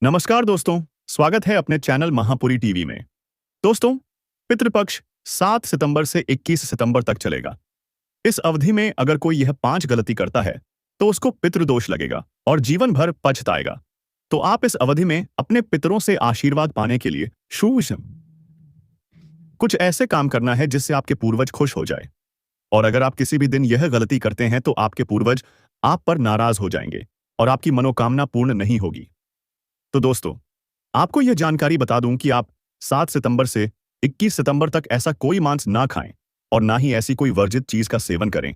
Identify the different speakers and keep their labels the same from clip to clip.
Speaker 1: नमस्कार दोस्तों, स्वागत है अपने चैनल महापुरी टीवी में। दोस्तों, पितृपक्ष 7 सितंबर से 21 सितंबर तक चलेगा। इस अवधि में अगर कोई यह 5 गलती करता है, तो उसको पितृदोष लगेगा और जीवन भर पछताएगा। तो आप इस अवधि में अपने पितरों से आशीर्वाद पाने के लिए कुछ ऐसे काम करना है जिससे आपके पूर्वज खुश हो जाए। और अगर आप किसी भी दिन यह गलती करते हैं तो आपके पूर्वज आप पर नाराज हो जाएंगे और आपकी मनोकामना पूर्ण नहीं होगी। तो दोस्तों, आपको यह जानकारी बता दूं कि आप 7 सितंबर से 21 सितंबर तक ऐसा कोई मांस ना खाएं और ना ही ऐसी कोई वर्जित चीज का सेवन करें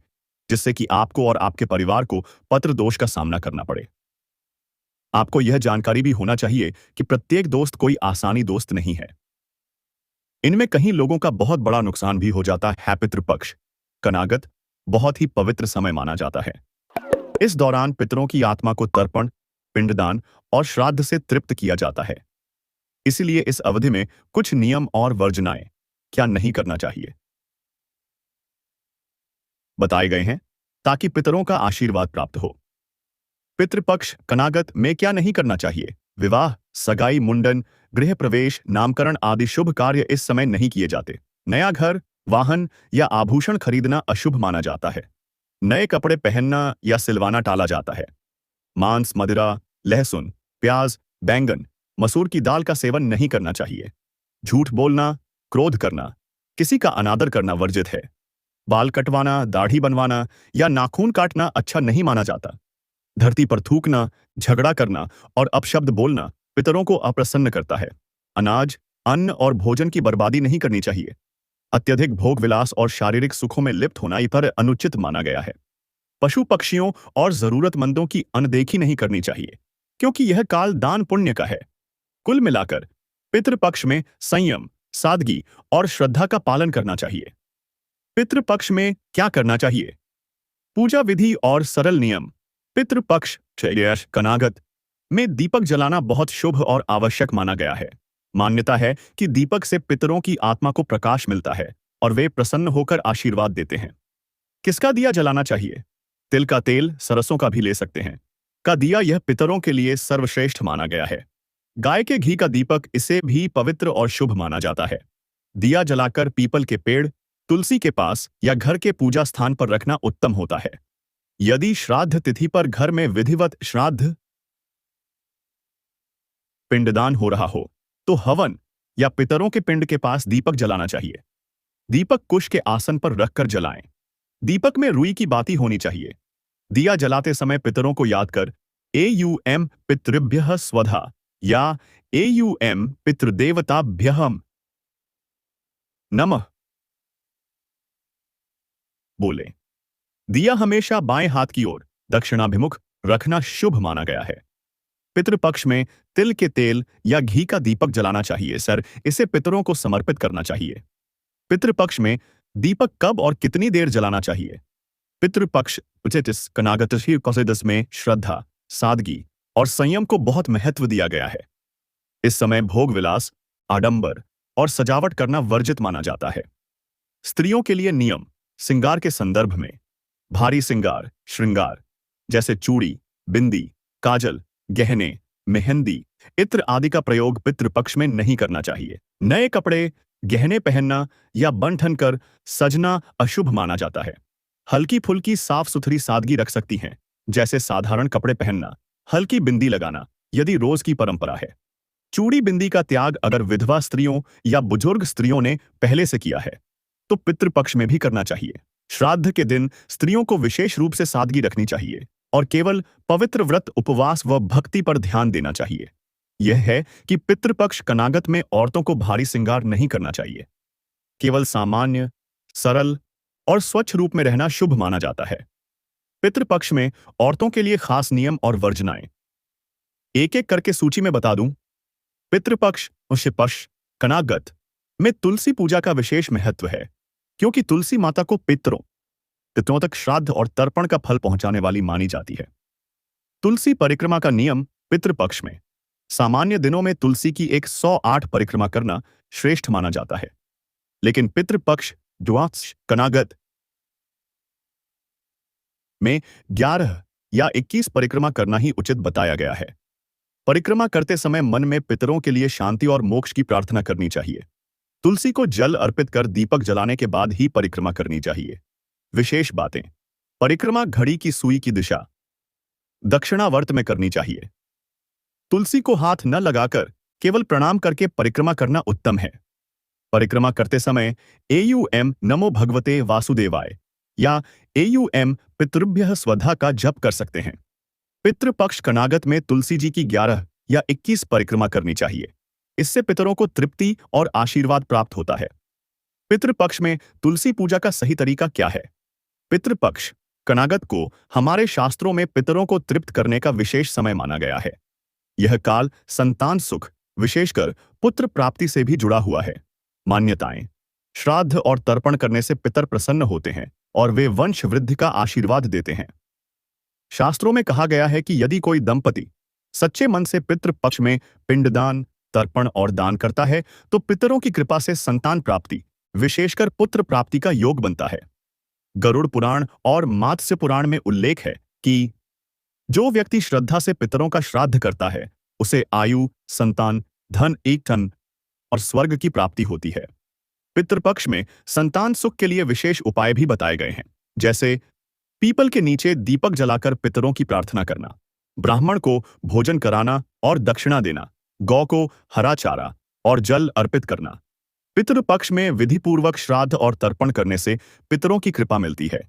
Speaker 1: जिससे कि आपको और आपके परिवार को पत्र दोष का सामना करना पड़े। आपको यह जानकारी भी होना चाहिए कि प्रत्येक दोस्त कोई आसानी दोस्त नहीं है। इनमें कहीं लोगों का बहुत बड़ा नुकसान भी हो जाता है। पितृपक्ष कनागत बहुत ही पवित्र समय माना जाता है। इस दौरान पितरों की आत्मा को तर्पण, पिंडदान और श्राद्ध से तृप्त किया जाता है। इसलिए इस अवधि में कुछ नियम और वर्जनाएं क्या नहीं करना चाहिए बताए गए हैं ताकि पितरों का आशीर्वाद प्राप्त हो। पितृपक्ष कनागत में क्या नहीं करना चाहिए? विवाह, सगाई, मुंडन, गृह प्रवेश, नामकरण आदि शुभ कार्य इस समय नहीं किए जाते। नया घर, वाहन या आभूषण खरीदना अशुभ माना जाता है। नए कपड़े पहनना या सिलवाना टाला जाता है। मांस, मदिरा, लहसुन, प्याज, बैंगन, मसूर की दाल का सेवन नहीं करना चाहिए। झूठ बोलना, क्रोध करना, किसी का अनादर करना वर्जित है। बाल कटवाना, दाढ़ी बनवाना या नाखून काटना अच्छा नहीं माना जाता। धरती पर थूकना, झगड़ा करना और अपशब्द बोलना पितरों को अप्रसन्न करता है। अनाज, अन्न और भोजन की बर्बादी नहीं करनी चाहिए। अत्यधिक भोग विलास और शारीरिक सुखों में लिप्त होना इस पर अनुचित माना गया है। पशु पक्षियों और जरूरतमंदों की अनदेखी नहीं करनी चाहिए, क्योंकि यह काल दान पुण्य का है। कुल मिलाकर पितृपक्ष में संयम, सादगी और श्रद्धा का पालन करना चाहिए। पितृपक्ष में क्या करना चाहिए? पूजा विधि और सरल नियम। पितृपक्ष कनागत में दीपक जलाना बहुत शुभ और आवश्यक माना गया है। मान्यता है कि दीपक से पितरों की आत्मा को प्रकाश मिलता है और वे प्रसन्न होकर आशीर्वाद देते हैं। किसका दिया जलाना चाहिए? तिल का तेल, सरसों का भी ले सकते हैं, का दिया यह पितरों के लिए सर्वश्रेष्ठ माना गया है। गाय के घी का दीपक इसे भी पवित्र और शुभ माना जाता है। दिया जलाकर पीपल के पेड़, तुलसी के पास या घर के पूजा स्थान पर रखना उत्तम होता है। यदि श्राद्ध तिथि पर घर में विधिवत श्राद्ध पिंडदान हो रहा हो तो हवन या पितरों के पिंड के पास दीपक जलाना चाहिए। दीपक कुश के आसन पर रखकर जलाएं। दीपक में रुई की बाती होनी चाहिए। दिया जलाते समय पितरों को याद कर एयुएम पितृभ्यः स्वधा या एयुएम पितृदेवताभ्यः नमः बोले। दिया हमेशा बाएं हाथ की ओर दक्षिणाभिमुख रखना शुभ माना गया है। पितृपक्ष में तिल के तेल या घी का दीपक जलाना चाहिए सर, इसे पितरों को समर्पित करना चाहिए। पितृपक्ष में दीपक कब और कितनी देर जलाना चाहिए? पितृपक्ष कनागत में श्रद्धा, सादगी और संयम को बहुत महत्व दिया गया है। इस समय भोग विलास, आडंबर और सजावट करना वर्जित माना जाता है। स्त्रियों के लिए नियम। श्रृंगार के संदर्भ में भारी श्रृंगार जैसे चूड़ी, बिंदी, काजल, गहने, मेहंदी, इत्र आदि का प्रयोग पितृपक्ष में नहीं करना चाहिए। नए कपड़े, गहने पहनना या बन ठन कर सजना अशुभ माना जाता है। हल्की फुल्की साफ सुथरी सादगी रख सकती हैं, जैसे साधारण कपड़े पहनना, हल्की बिंदी लगाना यदि रोज की परंपरा है। चूड़ी बिंदी का त्याग अगर विधवा स्त्रियों या बुजुर्ग स्त्रियों ने पहले से किया है तो पितृपक्ष में भी करना चाहिए। श्राद्ध के दिन स्त्रियों को विशेष रूप से सादगी रखनी चाहिए और केवल पवित्र व्रत, उपवास व भक्ति पर ध्यान देना चाहिए। यह है कि पितृपक्ष कनागत में औरतों को भारी श्रृंगार नहीं करना चाहिए। केवल सामान्य, सरल और स्वच्छ रूप में रहना शुभ माना जाता है। पितृपक्ष में औरतों के लिए खास नियम और वर्जनाएं एक एक करके सूची में बता दूं। पितृपक्ष कनागत में तुलसी पूजा का विशेष महत्व है, क्योंकि तुलसी माता को पितरों तक श्राद्ध और तर्पण का फल पहुंचाने वाली मानी जाती है। तुलसी परिक्रमा का नियम। पितृपक्ष में सामान्य दिनों में तुलसी की 108 परिक्रमा करना श्रेष्ठ माना जाता है, लेकिन पितृपक्ष कनागत में 11 या 21 परिक्रमा करना ही उचित बताया गया है। परिक्रमा करते समय मन में पितरों के लिए शांति और मोक्ष की प्रार्थना करनी चाहिए। तुलसी को जल अर्पित कर दीपक जलाने के बाद ही परिक्रमा करनी चाहिए। विशेष बातें। परिक्रमा घड़ी की सुई की दिशा दक्षिणावर्त में करनी चाहिए। तुलसी को हाथ न लगाकर केवल प्रणाम करके परिक्रमा करना उत्तम है। परिक्रमा करते समय एयूएम नमो भगवते वासुदेवाय या एयूएम पितृभ्यः स्वधा का जप कर सकते हैं। पितृपक्ष कनागत में तुलसी जी की 11 या 21 परिक्रमा करनी चाहिए। इससे पितरों को तृप्ति और आशीर्वाद प्राप्त होता है। पितृपक्ष में तुलसी पूजा का सही तरीका क्या है? पितृपक्ष कनागत को हमारे शास्त्रों में पितरों को तृप्त करने का विशेष समय माना गया है। यह काल संतान सुख, विशेषकर पुत्र प्राप्ति से भी जुड़ा हुआ है। मान्यताएं। श्राद्ध और तर्पण करने से पितर प्रसन्न होते हैं और वे वंश वृद्धि का आशीर्वाद देते हैं। शास्त्रों में कहा गया है कि यदि कोई दंपति सच्चे मन से पितृपक्ष में पिंडदान, तर्पण और दान करता है तो पितरों की कृपा से संतान प्राप्ति, विशेषकर पुत्र प्राप्ति का योग बनता है। गरुड़ पुराण और मात्स्य पुराण में उल्लेख है कि जो व्यक्ति श्रद्धा से पितरों का श्राद्ध करता है उसे आयु, संतान, धन, एक धन और स्वर्ग की प्राप्ति होती है। पितृपक्ष में संतान सुख के लिए विशेष उपाय भी बताए गए हैं, जैसे पीपल के नीचे दीपक जलाकर पितरों की प्रार्थना करना, ब्राह्मण को भोजन कराना और दक्षिणा देना, गौ को हरा चारा और जल अर्पित करना। पितृपक्ष में विधिपूर्वक श्राद्ध और तर्पण करने से पितरों की कृपा मिलती है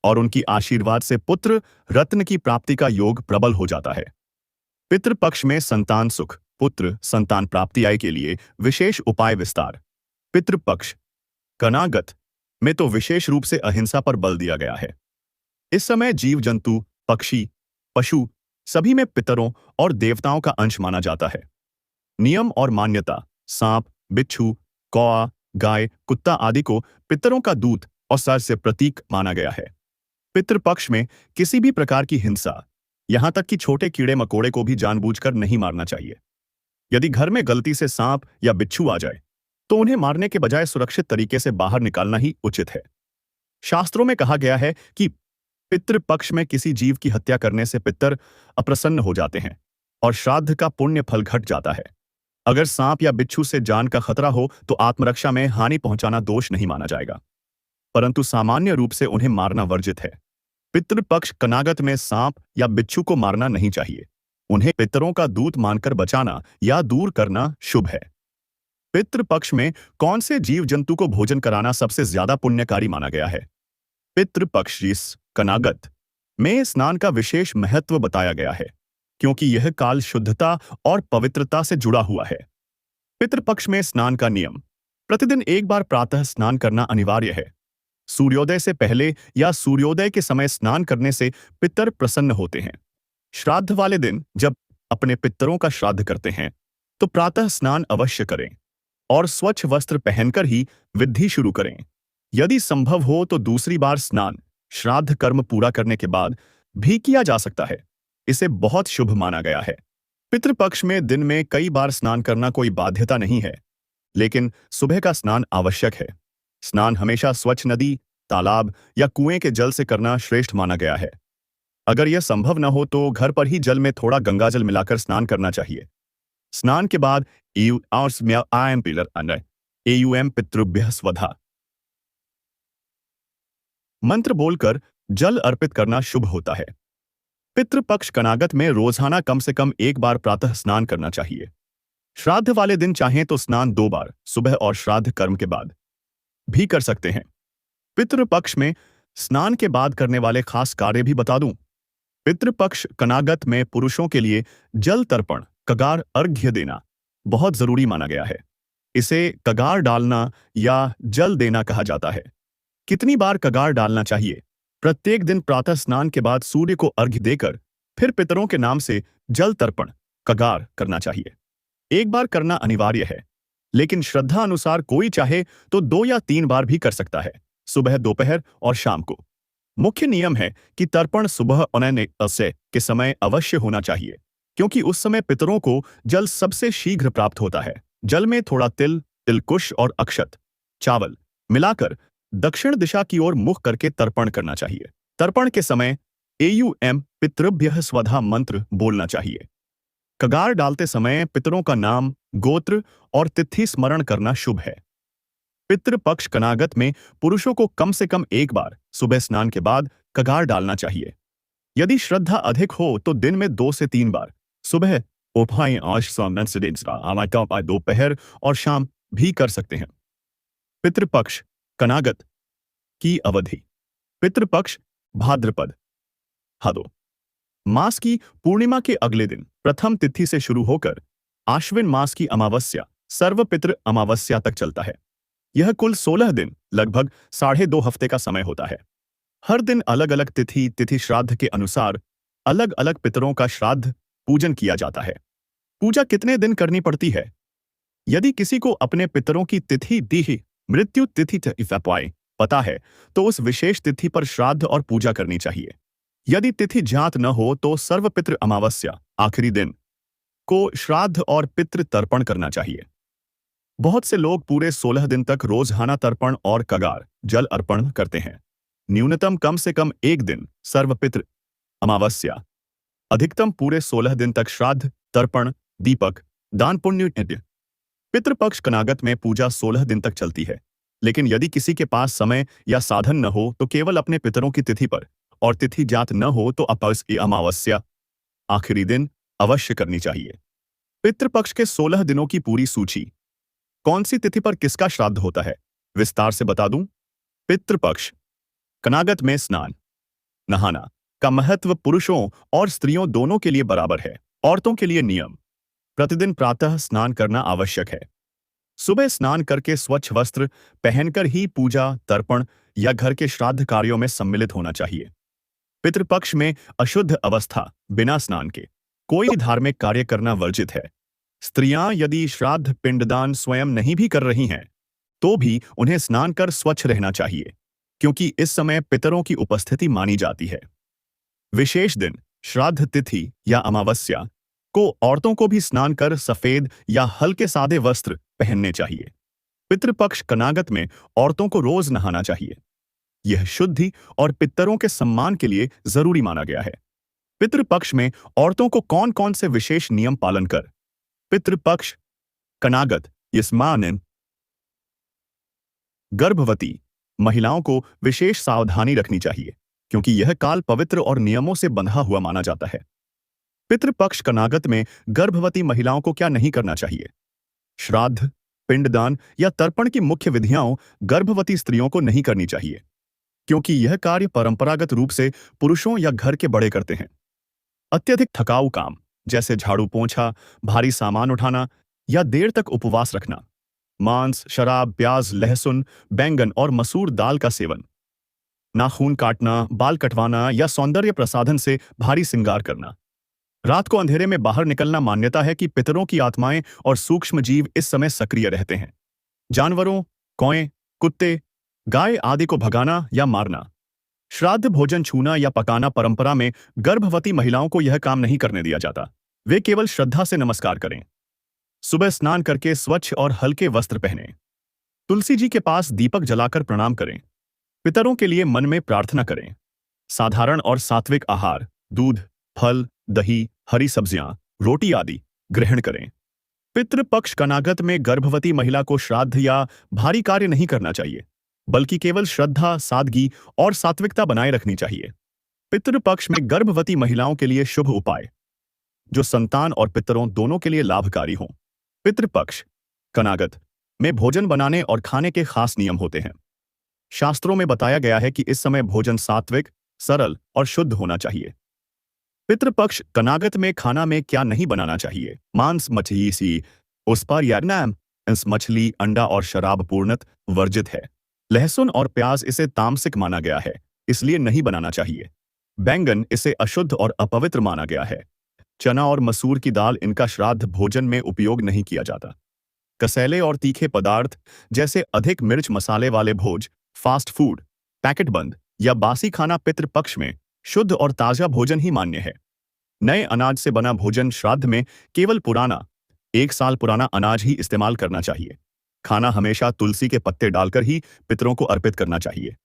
Speaker 1: और उनकी आशीर्वाद से पुत्र रत्न की प्राप्ति का योग प्रबल हो जाता है। पितृपक्ष में संतान सुख, पुत्र संतान प्राप्ति आय के लिए विशेष उपाय विस्तार। पितृपक्ष कनागत में तो विशेष रूप से अहिंसा पर बल दिया गया है। इस समय जीव जंतु, पक्षी, पशु सभी में पितरों और देवताओं का अंश माना जाता है। नियम और मान्यता। सांप, बिच्छू, कौआ, गाय, कुत्ता आदि को पितरों का दूत और सर से प्रतीक माना गया है। पितृपक्ष में किसी भी प्रकार की हिंसा, यहां तक कि छोटे कीड़े मकोड़े को भी जानबूझकर नहीं मारना चाहिए। यदि घर में गलती से सांप या बिच्छू आ जाए तो उन्हें मारने के बजाय सुरक्षित तरीके से बाहर निकालना ही उचित है। शास्त्रों में कहा गया है कि पितृपक्ष में किसी जीव की हत्या करने से पितर अप्रसन्न हो जाते हैं और श्राद्ध का पुण्य फल घट जाता है। अगर सांप या बिच्छू से जान का खतरा हो तो आत्मरक्षा में हानि पहुंचाना दोष नहीं माना जाएगा, परंतु सामान्य रूप से उन्हें मारना वर्जित है। पितृपक्ष कनागत में सांप या बिच्छू को मारना नहीं चाहिए। उन्हें पितरों का दूत मानकर बचाना या दूर करना शुभ है। पितृपक्ष में कौन से जीव जंतु को भोजन कराना सबसे ज्यादा पुण्यकारी माना गया है? पितृपक्ष कनागत में स्नान का विशेष महत्व बताया गया है, क्योंकि यह काल शुद्धता और पवित्रता से जुड़ा हुआ है। पितृपक्ष में स्नान का नियम। प्रतिदिन एक बार प्रातः स्नान करना अनिवार्य है। सूर्योदय से पहले या सूर्योदय के समय स्नान करने से पितर प्रसन्न होते हैं। श्राद्ध वाले दिन जब अपने पितरों का श्राद्ध करते हैं तो प्रातः स्नान अवश्य करें और स्वच्छ वस्त्र पहनकर ही विधि शुरू करें। यदि संभव हो तो दूसरी बार स्नान श्राद्ध कर्म पूरा करने के बाद भी किया जा सकता है। इसे बहुत शुभ माना गया है। पितृपक्ष में दिन में कई बार स्नान करना कोई बाध्यता नहीं है, लेकिन सुबह का स्नान आवश्यक है। स्नान हमेशा स्वच्छ नदी, तालाब या कुएं के जल से करना श्रेष्ठ माना गया है। अगर यह संभव न हो तो घर पर ही जल में थोड़ा गंगाजल मिलाकर स्नान करना चाहिए। स्नान के बाद एयूएम पितृभ्यः स्वधा मंत्र बोलकर जल अर्पित करना शुभ होता है। पितृपक्ष कनागत में रोजाना कम से कम एक बार प्रातः स्नान करना चाहिए। श्राद्ध वाले दिन चाहें तो स्नान 2 बार, सुबह और श्राद्ध कर्म के बाद भी कर सकते हैं। पितृपक्ष में स्नान के बाद करने वाले खास कार्य भी बता दूं। पितृपक्ष कनागत में पुरुषों के लिए जल तर्पण, कगार अर्घ्य देना बहुत जरूरी माना गया है। इसे कगार डालना या जल देना कहा जाता है। कितनी बार कगार डालना चाहिए? प्रत्येक दिन प्रातः स्नान के बाद सूर्य को अर्घ्य देकर फिर पितरों के नाम से जल तर्पण, कगार करना चाहिए। एक बार करना अनिवार्य है, लेकिन श्रद्धा अनुसार कोई चाहे तो 2 या 3 बार भी कर सकता है, सुबह, दोपहर और शाम को। मुख्य नियम है कि तर्पण सुबह अनय के समय अवश्य होना चाहिए, क्योंकि उस समय पितरों को जल सबसे शीघ्र प्राप्त होता है। जल में थोड़ा तिल, तिलकुश और अक्षत, चावल मिलाकर दक्षिण दिशा की ओर मुख करके तर्पण करना चाहिए। तर्पण के समय एयूएम पितृभ्यः स्वधा मंत्र बोलना चाहिए। कगार डालते समय पितरों का नाम, गोत्र और तिथि स्मरण करना शुभ है। पितृपक्ष कनागत में पुरुषों को कम से कम एक बार सुबह स्नान के बाद कगार डालना चाहिए। यदि श्रद्धा अधिक हो तो दिन में 2 से 3 बार सुबह, दोपहर और शाम भी कर सकते हैं। पितृपक्ष कनागत की अवधि। पितृपक्ष भाद्रपद भादो मास की पूर्णिमा के अगले दिन प्रथम तिथि से शुरू होकर आश्विन मास की अमावस्या सर्वपितृ अमावस्या तक चलता है। यह कुल 16 दिन लगभग 2.5 हफ्ते का समय होता है। हर दिन अलग अलग तिथि श्राद्ध के अनुसार अलग अलग पितरों का श्राद्ध पूजन किया जाता है। पूजा कितने दिन करनी पड़ती है? यदि किसी को अपने पितरों की तिथि दी मृत्यु तिथि पता है तो उस विशेष तिथि पर श्राद्ध और पूजा करनी चाहिए। यदि तिथि ज्ञात न हो तो सर्वपितृ अमावस्या आखिरी दिन को श्राद्ध और पितृ तर्पण करना चाहिए। बहुत से लोग पूरे 16 दिन तक रोजाना तर्पण और कगार जल अर्पण करते हैं। न्यूनतम कम से कम एक दिन सर्वपितृ अमावस्या, अधिकतम पूरे 16 दिन तक श्राद्ध, तर्पण, दीपक, दान पुण्य यज्ञ। पितृपक्ष कनागत में पूजा 16 दिन तक चलती है, लेकिन यदि किसी के पास समय या साधन न हो तो केवल अपने पितरों की तिथि पर और तिथि जात न हो तो अमावस्या आखिरी दिन अवश्य करनी चाहिए। पितृपक्ष के 16 दिनों की पूरी सूची। कौन सी तिथि पर किसका श्राद्ध होता है, विस्तार से बता दूं। पितृपक्ष कनागत में स्नान नहाना का महत्व पुरुषों और स्त्रियों दोनों के लिए बराबर है। औरतों के लिए नियम: प्रतिदिन प्रातः स्नान करना आवश्यक है। सुबह स्नान करके स्वच्छ वस्त्र पहनकर ही पूजा, तर्पण या घर के श्राद्ध कार्यों में सम्मिलित होना चाहिए। पितृपक्ष में अशुद्ध अवस्था बिना स्नान के कोई धार्मिक कार्य करना वर्जित है। स्त्रियां यदि श्राद्ध पिंडदान स्वयं नहीं भी कर रही हैं तो भी उन्हें स्नान कर स्वच्छ रहना चाहिए, क्योंकि इस समय पितरों की उपस्थिति मानी जाती है। विशेष दिन, श्राद्ध तिथि या अमावस्या को औरतों को भी स्नान कर सफेद या हल्के सादे वस्त्र पहनने चाहिए। पितृपक्ष कनागत में औरतों को रोज नहाना चाहिए। यह शुद्धि और पितरों के सम्मान के लिए जरूरी माना गया है। पितृपक्ष में औरतों को कौन कौन से विशेष नियम पालन कर। पितृपक्ष कनागत यस्मानन गर्भवती महिलाओं को विशेष सावधानी रखनी चाहिए, क्योंकि यह काल पवित्र और नियमों से बंधा हुआ माना जाता है। पितृपक्ष कनागत में गर्भवती महिलाओं को क्या नहीं करना चाहिए। श्राद्ध, पिंडदान या तर्पण की मुख्य विधियां गर्भवती स्त्रियों को नहीं करनी चाहिए, क्योंकि यह कार्य परंपरागत रूप से पुरुषों या घर के बड़े करते हैं। अत्यधिक थकाऊ काम जैसे झाड़ू पोंछा, भारी सामान उठाना या देर तक उपवास रखना, मांस, शराब, प्याज, लहसुन, बैंगन और मसूर दाल का सेवन, नाखून काटना, बाल कटवाना या सौंदर्य प्रसाधन से भारी श्रृंगार करना। रात को अंधेरे में बाहर निकलना। मान्यता है कि पितरों की आत्माएं और सूक्ष्म जीव इस समय सक्रिय रहते हैं। जानवरों, कौए, कुत्ते, गाय आदि को भगाना या मारना। श्राद्ध भोजन छूना या पकाना। परंपरा में गर्भवती महिलाओं को यह काम नहीं करने दिया जाता। वे केवल श्रद्धा से नमस्कार करें। सुबह स्नान करके स्वच्छ और हल्के वस्त्र पहनें। तुलसी जी के पास दीपक जलाकर प्रणाम करें। पितरों के लिए मन में प्रार्थना करें। साधारण और सात्विक आहार, दूध, फल, दही, हरी सब्जियां, रोटी आदि ग्रहण करें। पितृपक्ष कनागत में गर्भवती महिला को श्राद्ध या भारी कार्य नहीं करना चाहिए, बल्कि केवल श्रद्धा, सादगी और सात्विकता बनाए रखनी चाहिए। पितृपक्ष में गर्भवती महिलाओं के लिए शुभ उपाय जो संतान और पितरों दोनों के लिए लाभकारी हों। पितृपक्ष कनागत में भोजन बनाने और खाने के खास नियम होते हैं। शास्त्रों में बताया गया है कि इस समय भोजन सात्विक, सरल और शुद्ध होना चाहिए। पितृपक्ष कनागत में खाना में क्या नहीं बनाना चाहिए। मांस, मछली, उस पर मछली, अंडा और शराब पूर्णतः वर्जित है। लहसुन और प्याज इसे तामसिक माना गया है, इसलिए नहीं बनाना चाहिए। बैंगन इसे अशुद्ध और अपवित्र माना गया है। चना और मसूर की दाल, इनका श्राद्ध भोजन में उपयोग नहीं किया जाता। कसैले और तीखे पदार्थ जैसे अधिक मिर्च मसाले वाले भोज, फास्ट फूड, पैकेट बंद या बासी खाना पितृपक्ष में शुद्ध और ताजा भोजन ही मान्य है। नए अनाज से बना भोजन श्राद्ध में केवल पुराना, 1 साल पुराना अनाज ही इस्तेमाल करना चाहिए। खाना हमेशा तुलसी के पत्ते डालकर ही पितरों को अर्पित करना चाहिए।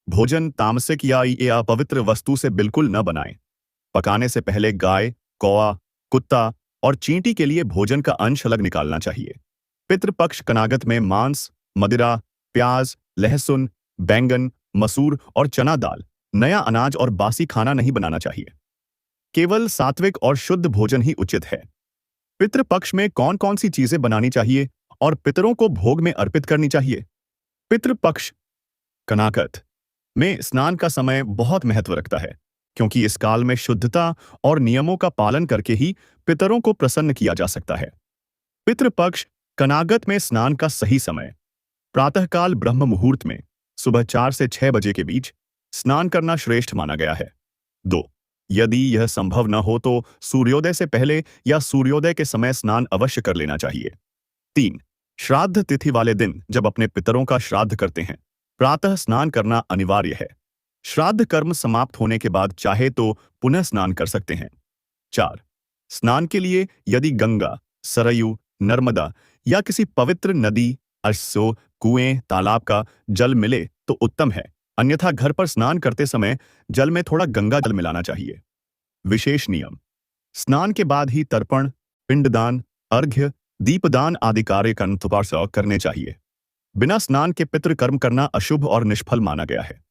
Speaker 1: भोजन तामसिक या अपवित्र वस्तु से बिल्कुल न बनाएं। पकाने से पहले गाय, कौवा, कुत्ता और चींटी के लिए भोजन का अंश अलग निकालना चाहिए। पितृपक्ष कनागत में मांस, मदिरा, प्याज, लहसुन, बैंगन, मसूर और चना दाल, नया अनाज और बासी खाना नहीं बनाना चाहिए। केवल सात्विक और शुद्ध भोजन ही उचित है। पितृपक्ष में कौन कौन सी चीजें बनानी चाहिए और पितरों को भोग में अर्पित करनी चाहिए? पितृपक्ष कनाकत में स्नान का समय बहुत महत्व रखता है, क्योंकि इस काल में शुद्धता और नियमों का पालन करके ही पितरों को प्रसन्न किया जा सकता है। पितृपक्ष कनागत में स्नान का सही समय प्रातःकाल ब्रह्म मुहूर्त में सुबह 4 से 6 बजे के बीच स्नान करना श्रेष्ठ माना गया है। 2. यदि यह संभव न हो तो सूर्योदय से पहले या सूर्योदय के समय स्नान अवश्य कर लेना चाहिए। 3. श्राद्ध तिथि वाले दिन जब अपने पितरों का श्राद्ध करते हैं, प्रातः स्नान करना अनिवार्य है। श्राद्ध कर्म समाप्त होने के बाद चाहे तो पुनः स्नान कर सकते हैं। 4. स्नान के लिए यदि गंगा, सरयू, नर्मदा या किसी पवित्र नदी, अश्सो, कुएं, तालाब का जल मिले तो उत्तम है, अन्यथा घर पर स्नान करते समय जल में थोड़ा गंगा जल मिलाना चाहिए। विशेष नियम: स्नान के बाद ही तर्पण, पिंडदान, अर्घ्य, दीपदान आदि कार्य करने चाहिए। बिना स्नान के पितृकर्म करना अशुभ और निष्फल माना गया है।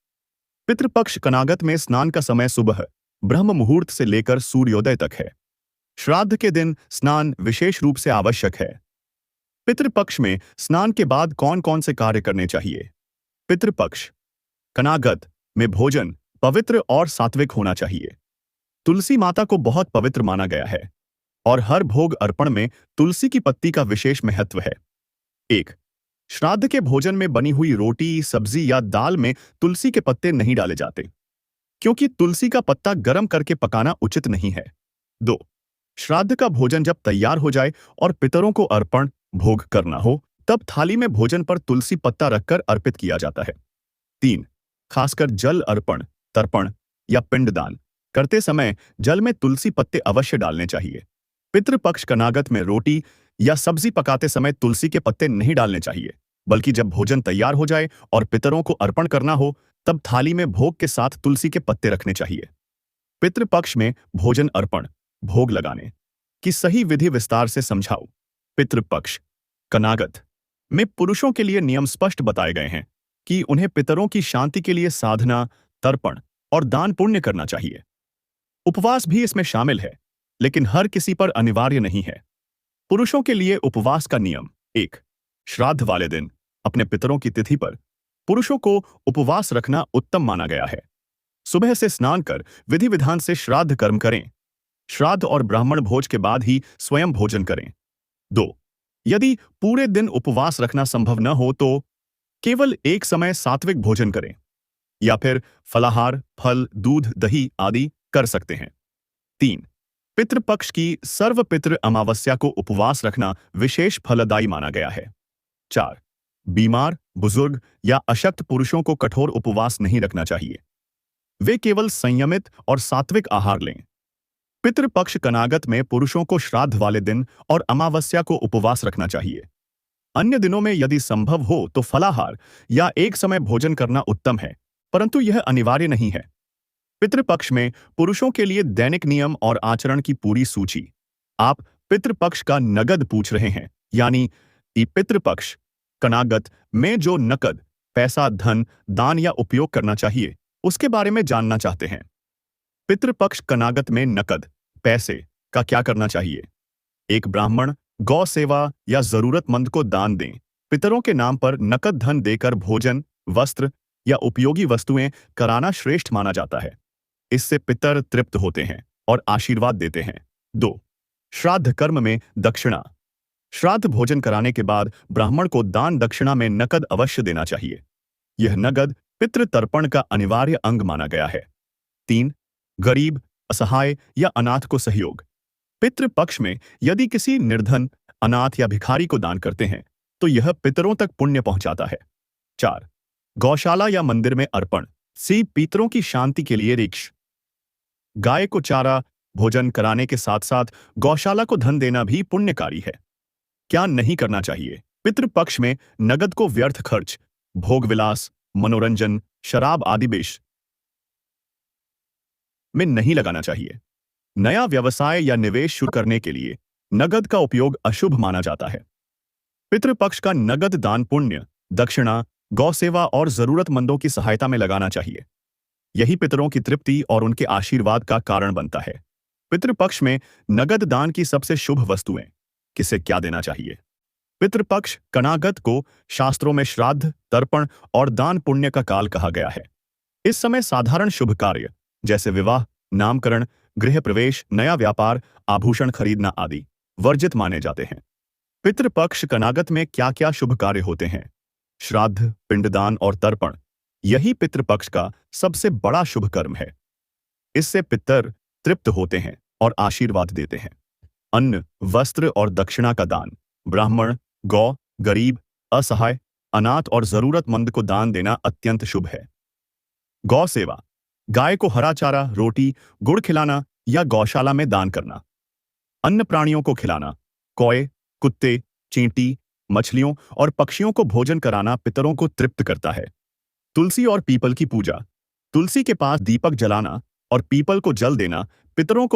Speaker 1: पितृपक्ष कनागत में स्नान का समय सुबह ब्रह्म मुहूर्त से लेकर सूर्योदय तक है। श्राद्ध के दिन स्नान विशेष रूप से आवश्यक है। पितृपक्ष में स्नान के बाद कौन कौन से कार्य करने चाहिए? पितृपक्ष कनागत में भोजन पवित्र और सात्विक होना चाहिए। तुलसी माता को बहुत पवित्र माना गया है और हर भोग अर्पण में तुलसी की पत्ती का विशेष महत्व है। 1. श्राद्ध के भोजन में बनी हुई रोटी, सब्जी या दाल में तुलसी के पत्ते नहीं डाले जाते, क्योंकि तुलसी का पत्ता गर्म करके पकाना उचित नहीं है। 2. श्राद्ध का भोजन जब तैयार हो जाए और पितरों को अर्पण भोग करना हो, तब थाली में भोजन पर तुलसी पत्ता रखकर अर्पित किया जाता है। 3. खासकर जल अर्पण, तर्पण या पिंडदान करते समय जल में तुलसी पत्ते अवश्य डालने चाहिए। पितृपक्ष कनागत में रोटी या सब्जी पकाते समय तुलसी के पत्ते नहीं डालने चाहिए, बल्कि जब भोजन तैयार हो जाए और पितरों को अर्पण करना हो, तब थाली में भोग के साथ तुलसी के पत्ते रखने चाहिए। पितृपक्ष में भोजन अर्पण भोग लगाने की सही विधि विस्तार से समझाओ। पितृपक्ष कनागत में पुरुषों के लिए नियम स्पष्ट बताए गए हैं कि उन्हें पितरों की शांति के लिए साधना, तर्पण और दान पुण्य करना चाहिए। उपवास भी इसमें शामिल है, लेकिन हर किसी पर अनिवार्य नहीं है। पुरुषों के लिए उपवास का नियम: 1. श्राद्ध वाले दिन अपने पितरों की तिथि पर पुरुषों को उपवास रखना उत्तम माना गया है। सुबह से स्नान कर विधि विधान से श्राद्ध कर्म करें। श्राद्ध और ब्राह्मण भोज के बाद ही स्वयं भोजन करें। 2. यदि पूरे दिन उपवास रखना संभव न हो तो केवल एक समय सात्विक भोजन करें, या फिर फलाहार, फल, दूध, दही आदि कर सकते हैं। 3. पितृपक्ष की सर्वपितृ अमावस्या को उपवास रखना विशेष फलदायी माना गया है। 4. बीमार, बुजुर्ग या अशक्त पुरुषों को कठोर उपवास नहीं रखना चाहिए। वे केवल संयमित और सात्विक आहार लें। पितृपक्ष कनागत में पुरुषों को श्राद्ध वाले दिन और अमावस्या को उपवास रखना चाहिए। अन्य दिनों में यदि संभव हो तो फलाहार या एक समय भोजन करना उत्तम है, परंतु यह अनिवार्य नहीं है। पितृपक्ष में पुरुषों के लिए दैनिक नियम और आचरण की पूरी सूची। आप पितृपक्ष का नगद पूछ रहे हैं, यानी कि पितृपक्ष कनागत में जो नकद पैसा, धन, दान या उपयोग करना चाहिए, उसके बारे में जानना चाहते हैं। पितृपक्ष कनागत में नकद पैसे का क्या करना चाहिए? एक ब्राह्मण, गौ सेवा या जरूरतमंद को दान दें। पितरों के नाम पर नकद धन देकर भोजन, वस्त्र या उपयोगी वस्तुएं कराना श्रेष्ठ माना जाता है। इससे पितर तृप्त होते हैं और आशीर्वाद देते हैं। 2. श्राद्ध कर्म में दक्षिणा। श्राद्ध भोजन कराने के बाद ब्राह्मण को दान दक्षिणा में नकद अवश्य देना चाहिए। यह नगद पितृ तर्पण का अनिवार्य अंग माना गया है। 3. गरीब, असहाय या अनाथ को सहयोग। पितृपक्ष में यदि किसी निर्धन, अनाथ या भिखारी को दान करते हैं तो यह पितरों तक पुण्य पहुंचाता है। 4. गौशाला या मंदिर में अर्पण। पितरों की शांति के लिए रिक्ष गाय को चारा भोजन कराने के साथ साथ गौशाला को धन देना भी पुण्यकारी है। क्या नहीं करना चाहिए? पितृपक्ष में नगद को व्यर्थ खर्च, भोग विलास, मनोरंजन, शराब आदि बेश में नहीं लगाना चाहिए। नया व्यवसाय या निवेश शुरू करने के लिए नगद का उपयोग अशुभ माना जाता है। पितृपक्ष का नगद दान पुण्य, दक्षिणा, गौ सेवा और जरूरतमंदों की सहायता में लगाना चाहिए। यही पितरों की तृप्ति और उनके आशीर्वाद का कारण बनता है। पितृपक्ष में नगद दान की सबसे शुभ वस्तुएं। किसे क्या देना चाहिए? पितृपक्ष कनागत को शास्त्रों में श्राद्ध, तर्पण और दान पुण्य का काल कहा गया है। इस समय साधारण शुभ कार्य जैसे विवाह, नामकरण, गृह प्रवेश, नया व्यापार, आभूषण खरीदना आदि वर्जित माने जाते हैं। पितृपक्ष कनागत में क्या क्या शुभ कार्य होते हैं? श्राद्ध, पिंडदान और तर्पण, यही पितृपक्ष का सबसे बड़ा शुभ कर्म है। इससे पितर तृप्त होते हैं और आशीर्वाद देते हैं। अन्न, वस्त्र और दक्षिणा का दान, ब्राह्मण, गौ, गरीब, असहाय, अनाथ और जरूरतमंद को दान देना अत्यंत शुभ है। गौ सेवा, गाय को हरा चारा, रोटी, गुड़ खिलाना या गौशाला में दान करना। अन्य प्राणियों को खिलाना, कौए, कुत्ते, चींटी, मछलियों और पक्षियों को भोजन कराना पितरों को तृप्त करता है। तुलसी और पीपल की पूजा, तुलसी के पास दीपक जलाना और पीपल को जल देना पितरों को